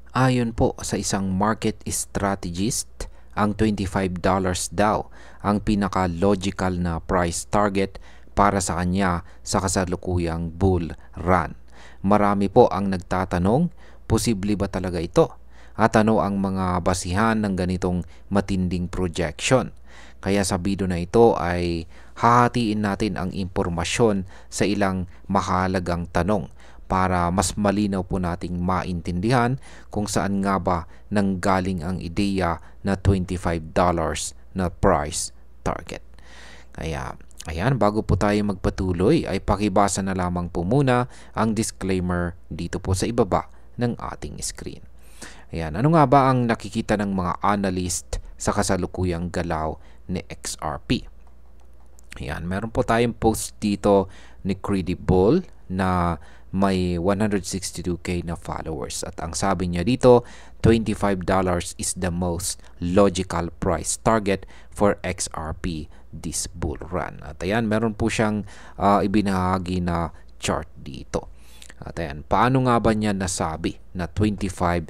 Ayon po sa isang market strategist, ang $25 daw ang pinaka-logical na price target para sa kanya sa kasalukuyang bull run. Marami po ang nagtatanong, posible ba talaga ito? At ano ang mga basihan ng ganitong matinding projection? Kaya sa video na ito ay hahatiin natin ang impormasyon sa ilang mahalagang tanong para mas malinaw po nating maintindihan kung saan nga ba nanggaling ang ideya na $25 na price target. Kaya ayan, bago po tayo magpatuloy ay pakibasa na lamang po muna ang disclaimer dito po sa ibaba ng ating screen. Ayan, ano nga ba ang nakikita ng mga analyst sa kasalukuyang galaw ni XRP? Ayan, meron po tayong post dito ni Credible na may 162k na followers. At ang sabi niya dito, $25 is the most logical price target for XRP this bull run. At ayan, meron po siyang ibinahagi na chart dito. At ayan, paano nga ba niya nasabi na $25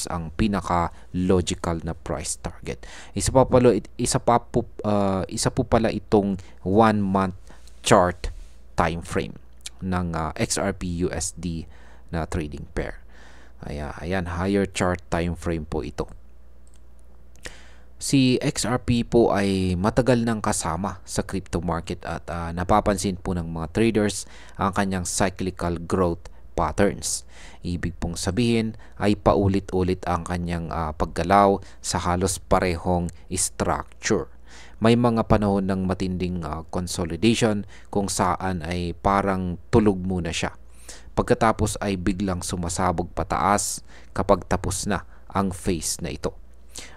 ang pinaka-logical na price target? Isa po pala itong 1 month chart time frame ng XRP USD na trading pair. Ayan, higher chart time frame po ito. Si XRP po ay matagal nang kasama sa crypto market at napapansin po ng mga traders ang kanyang cyclical growth patterns. Ibig pong sabihin ay paulit-ulit ang kanyang paggalaw sa halos parehong structure. May mga panahon ng matinding consolidation kung saan ay parang tulog muna siya. Pagkatapos ay biglang sumasabog pataas kapag tapos na ang phase na ito.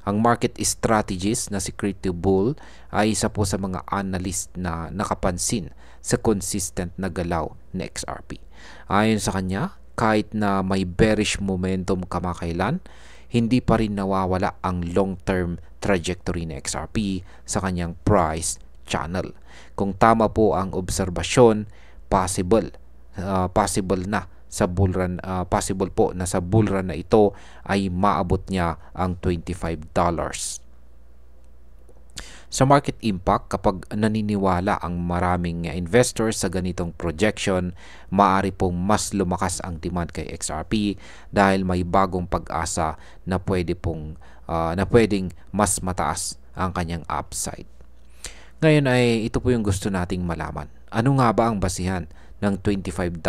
Ang market strategist na si Credible ay isa po sa mga analyst na nakapansin sa consistent na galaw ni XRP. Ayon sa kanya, kahit na may bearish momentum kamakailan, hindi pa rin nawawala ang long-term trajectory ng XRP sa kanyang price channel. Kung tama po ang obserbasyon, possible na sa bull run, possible po na sa bull run na ito ay maabot niya ang $25. Sa market impact, kapag naniniwala ang maraming investors sa ganitong projection, maaari pong mas lumakas ang demand kay XRP dahil may bagong pag-asa na pwedeng mas mataas ang kanyang upside. Ngayon ay ito po yung gusto nating malaman. Ano nga ba ang basihan ng $25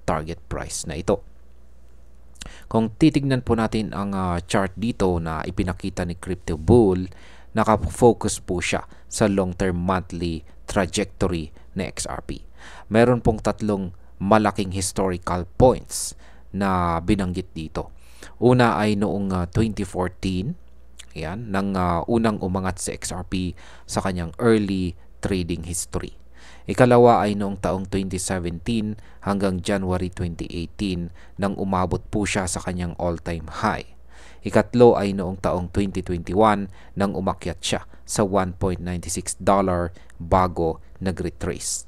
target price na ito? Kung titignan po natin ang chart dito na ipinakita ni Credible, nakafocus po siya sa long-term monthly trajectory ng XRP. Meron pong tatlong malaking historical points na binanggit dito. Una ay noong 2014, yan, nang unang umangat si XRP sa kanyang early trading history. Ikalawa ay noong taong 2017 hanggang January 2018 nang umabot po siya sa kanyang all-time high. Ikatlo ay noong taong 2021 nang umakyat siya sa $1.96 bago nag-retrace.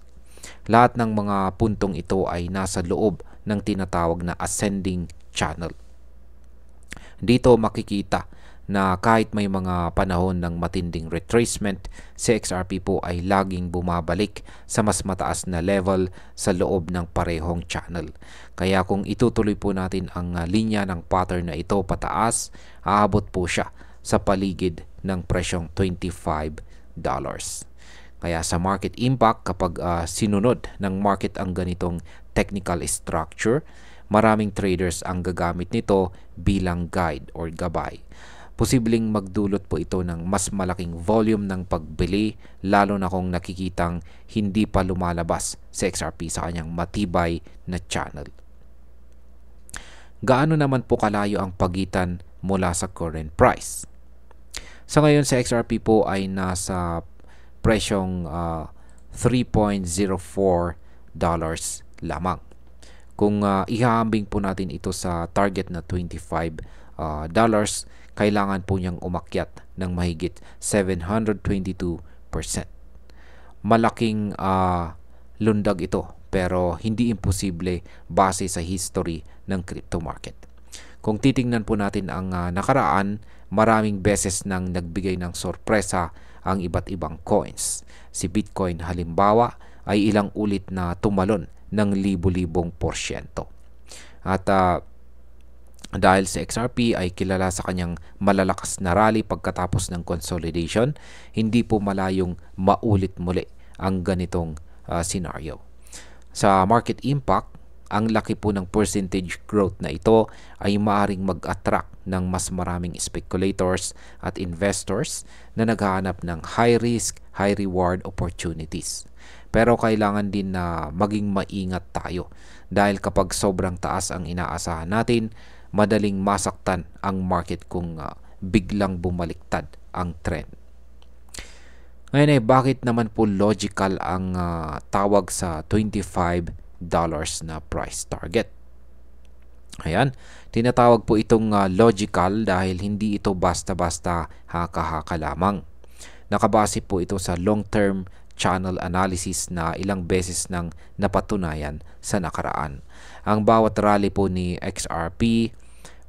Lahat ng mga puntong ito ay nasa loob ng tinatawag na ascending channel. Dito makikita na kahit may mga panahon ng matinding retracement, si XRP po ay laging bumabalik sa mas mataas na level sa loob ng parehong channel. Kaya kung itutuloy po natin ang linya ng pattern na ito pataas, aabot po siya sa paligid ng presyong $25. Kaya sa market impact, kapag sinunod ng market ang ganitong technical structure, maraming traders ang gagamit nito bilang guide or gabay. Posibleng magdulot po ito ng mas malaking volume ng pagbili, lalo na kung nakikitang hindi pa lumalabas sa XRP sa kanyang matibay na channel. Gaano naman po kalayo ang pagitan mula sa current price? Sa ngayon sa XRP po ay nasa presyong $3.04 lamang. Kung ihahambing po natin ito sa target na $25, kailangan po niyang umakyat ng mahigit 722%. Malaking lundag ito pero hindi imposible base sa history ng crypto market. Kung titingnan po natin ang nakaraan, maraming beses nang nagbigay ng sorpresa ang iba't ibang coins. Si Bitcoin halimbawa ay ilang ulit na tumalon ng libo-libong porsyento. At dahil si XRP ay kilala sa kanyang malalakas na rally pagkatapos ng consolidation, hindi po malayong maulit muli ang ganitong scenario. Sa market impact, ang laki po ng percentage growth na ito ay maaaring mag-attract ng mas maraming speculators at investors na naghahanap ng high risk, high reward opportunities. Pero kailangan din na maging maingat tayo dahil kapag sobrang taas ang inaasahan natin, madaling masaktan ang market kung biglang bumaliktad ang trend. Ngayon bakit naman po logical ang tawag sa $25 na price target? Ayan, tinatawag po itong logical dahil hindi ito basta-basta haka-haka lamang. Nakabase po ito sa long-term channel analysis na ilang beses nang napatunayan sa nakaraan. Ang bawat rally po ni XRP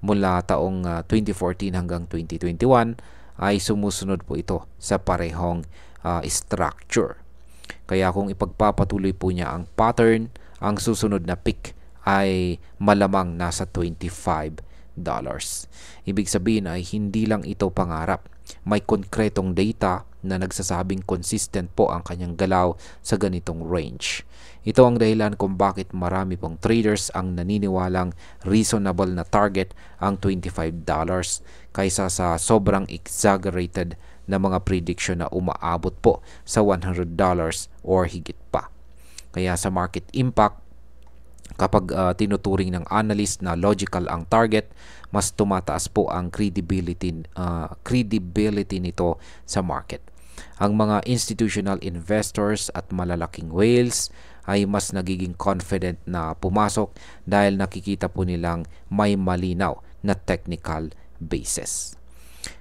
mula taong 2014 hanggang 2021 ay sumusunod po ito sa parehong structure. Kaya kung ipagpapatuloy po niya ang pattern, ang susunod na peak ay malamang nasa $25. Ibig sabihin ay hindi lang ito pangarap. May konkretong data na nagsasabing consistent po ang kanyang galaw sa ganitong range. Ito ang dahilan kung bakit marami pong traders ang naniniwalang reasonable na target ang $25 kaysa sa sobrang exaggerated na mga prediction na umaabot po sa $100 or higit pa. Kaya sa market impact, kapag tinuturing ng analyst na logical ang target, mas tumataas po ang credibility nito sa market. Ang mga institutional investors at malalaking whales ay mas nagiging confident na pumasok dahil nakikita po nilang may malinaw na technical basis.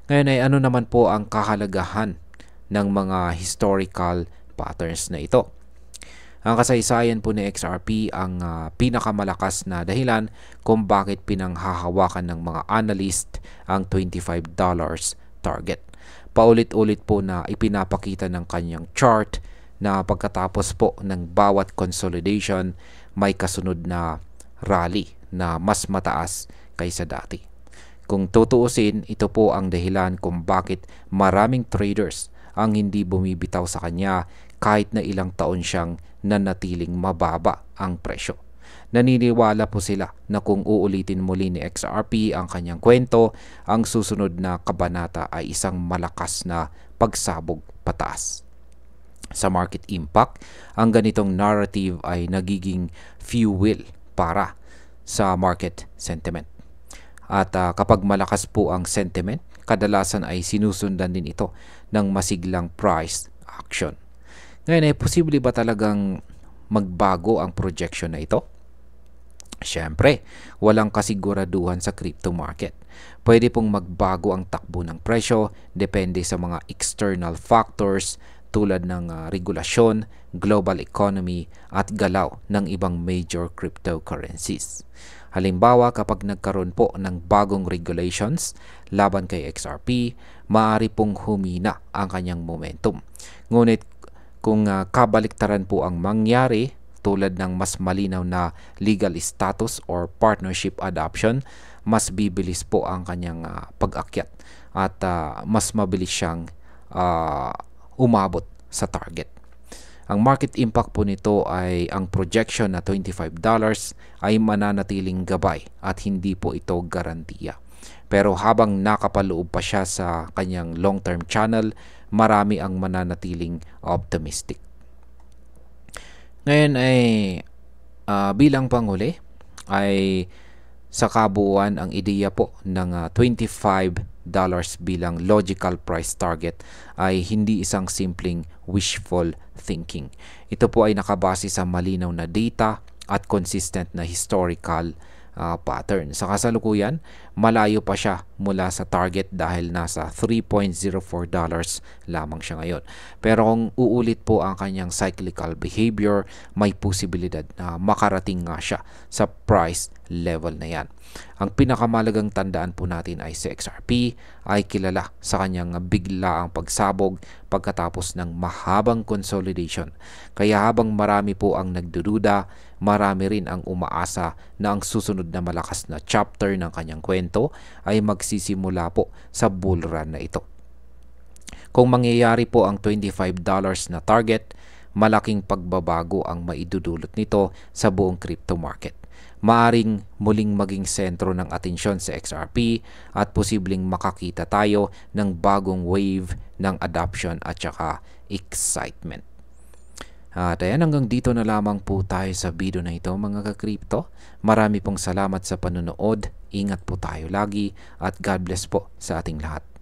Ngayon ano naman po ang kahalagahan ng mga historical patterns na ito? Ang kasaysayan po ni XRP ang pinakamalakas na dahilan kung bakit pinanghahawakan ng mga analyst ang $25 target. Paulit-ulit po na ipinapakita ng kanyang chart na pagkatapos po ng bawat consolidation, may kasunod na rally na mas mataas kaysa dati. Kung tutuusin, ito po ang dahilan kung bakit maraming traders ang hindi bumibitaw sa kanya kahit na ilang taon siyang nanatiling mababa ang presyo. Naniniwala po sila na kung uulitin muli ni XRP ang kanyang kwento, ang susunod na kabanata ay isang malakas na pagsabog pataas. Sa market impact, ang ganitong narrative ay nagiging fuel para sa market sentiment. At kapag malakas po ang sentiment, kadalasan ay sinusundan din ito ng masiglang price action. Ngayon posible ba talagang magbago ang projection na ito? Siyempre, walang kasiguraduhan sa crypto market. Pwede pong magbago ang takbo ng presyo depende sa mga external factors tulad ng regulasyon, global economy at galaw ng ibang major cryptocurrencies. Halimbawa, kapag nagkaroon po ng bagong regulations laban kay XRP, maaari pong humina ang kanyang momentum. Ngunit kung kabaliktaran po ang mangyari tulad ng mas malinaw na legal status or partnership adoption, mas bibilis po ang kanyang pag-akyat at mas mabilis siyang umabot sa target. Ang market impact po nito ay ang projection na $25 ay mananatiling gabay at hindi po ito garantiya. Pero habang nakapaloob pa siya sa kanyang long-term channel, marami ang mananatiling optimistic. Ngayon bilang panghuli ay sa kabuuan ang ideya po ng $25 bilang logical price target ay hindi isang simpleng wishful thinking. Ito po ay nakabase sa malinaw na data at consistent na historical pattern. Sa kasalukuyan, malayo pa siya mula sa target dahil nasa $3.04 lamang siya ngayon. Pero kung uulit po ang kanyang cyclical behavior, may posibilidad na makarating nga siya sa price level na yan. Ang pinakamalagang tandaan po natin ay si XRP ay kilala sa kanyang biglaang pagsabog pagkatapos ng mahabang consolidation. Kaya habang marami po ang nagdududa, marami rin ang umaasa na ang susunod na malakas na chapter ng kanyang kwento ay magsisimula po sa bull run na ito. Kung mangyayari po ang $25 na target, malaking pagbabago ang maidudulot nito sa buong crypto market. Maaring muling maging sentro ng atensyon sa XRP at posibleng makakita tayo ng bagong wave ng adoption at saka excitement. At ayan, hanggang dito na lamang po tayo sa video na ito mga ka-crypto. Marami pong salamat sa panonood. Ingat po tayo lagi at God bless po sa ating lahat.